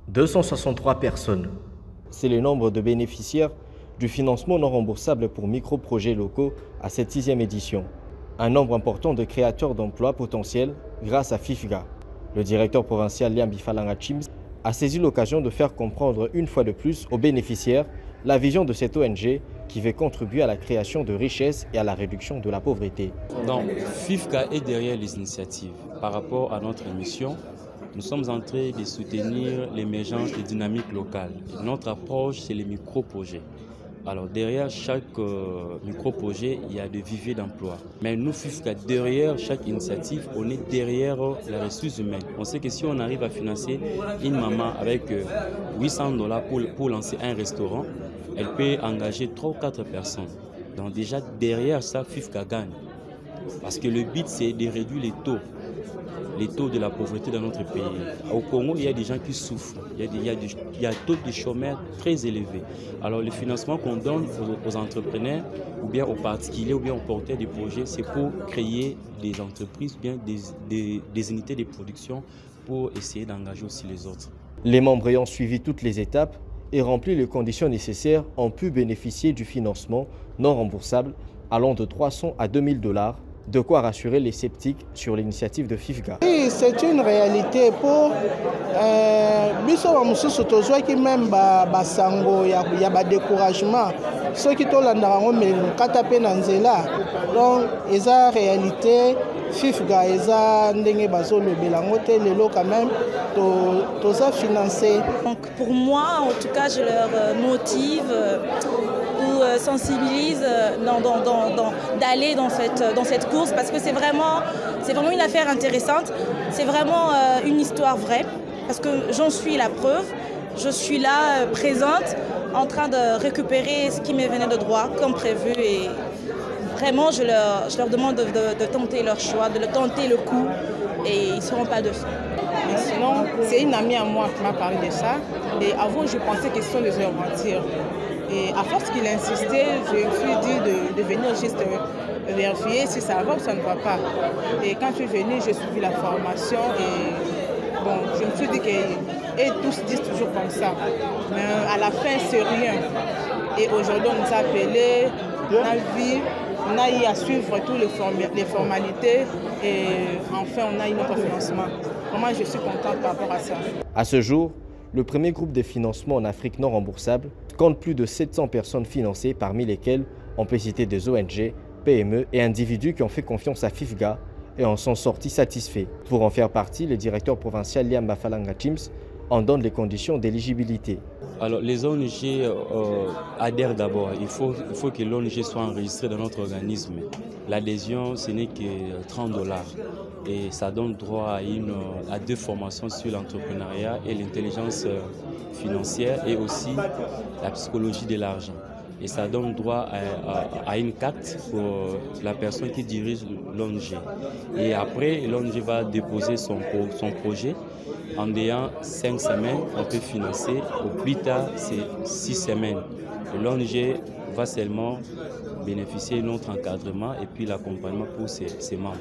263 personnes. C'est le nombre de bénéficiaires du financement non remboursable pour micro-projets locaux à cette 6e édition. Un nombre important de créateurs d'emplois potentiels grâce à FIFGA. Le directeur provincial Liam Bifalanga Chims a saisi l'occasion de faire comprendre une fois de plus aux bénéficiaires la vision de cette ONG qui veut contribuer à la création de richesses et à la réduction de la pauvreté. Donc, FIFGA est derrière les initiatives. Par rapport à notre mission, nous sommes en train de soutenir l'émergence des dynamiques locales. Notre approche, c'est les micro-projets. Alors derrière chaque micro-projet, il y a des viviers d'emploi. Mais nous, FIFGA, derrière chaque initiative, on est derrière la ressource humaine. On sait que si on arrive à financer une maman avec $800 pour lancer un restaurant, elle peut engager 3 ou 4 personnes. Donc déjà derrière ça, FIFGA gagne. Parce que le but, c'est de réduire les taux de la pauvreté dans notre pays. Au Congo, il y a des gens qui souffrent. Il y a un taux de chômage très élevé. Alors le financement qu'on donne aux entrepreneurs, ou bien aux particuliers, ou bien aux porteurs de projets, c'est pour créer des entreprises, bien des unités de production pour essayer d'engager aussi les autres. Les membres ayant suivi toutes les étapes et rempli les conditions nécessaires ont pu bénéficier du financement non remboursable allant de 300 à $2000. De quoi rassurer les sceptiques sur l'initiative de FIFGA. Oui, c'est une réalité pour biso ba mususu tozwaki même basango ya découragement soki tolandaka ngo melukata pe na nzela. Donc eza réalité FIFGA eza ndenge bazolobela ngo te lelo quand même toza financé. Donc pour moi en tout cas je leur motive ou sensibilise d'aller dans cette course parce que c'est vraiment une affaire intéressante, c'est vraiment une histoire vraie parce que j'en suis la preuve, je suis là présente en train de récupérer ce qui me venait de droit comme prévu et vraiment je leur demande de tenter leur choix, de le tenter le coup et ils ne seront pas déçus. Sinon, c'est une amie à moi qui m'a parlé de ça et avant je pensais que ce sont des aventures. Et à force qu'il insistait, je me suis dit de venir juste vérifier si ça va ou ça ne va pas. Et quand je suis venue, j'ai suivi la formation et bon, je me suis dit et tous disent toujours comme ça. Mais à la fin, c'est rien. Et aujourd'hui, on nous a appelés, on a eu à suivre toutes les formalités et enfin, on a eu notre financement. Vraiment, je suis contente par rapport à ça. À ce jour, le premier groupe de financement en Afrique non remboursable compte plus de 700 personnes financées, parmi lesquelles on peut citer des ONG, PME et individus qui ont fait confiance à FIFGA et en sont sortis satisfaits. Pour en faire partie, le directeur provincial Liam Bifalanga Chims en donne les conditions d'éligibilité. Alors les ONG adhèrent d'abord. Il faut que l'ONG soit enregistrée dans notre organisme. L'adhésion, ce n'est que $30 et ça donne droit à 2 formations sur l'entrepreneuriat et l'intelligence financière et aussi la psychologie de l'argent. Et ça donne droit à une carte pour la personne qui dirige l'ONG. Et après, l'ONG va déposer son projet. En ayant 5 semaines, on peut financer. Au plus tard, c'est 6 semaines. L'ONG va seulement bénéficier de notre encadrement et puis l'accompagnement pour ses membres.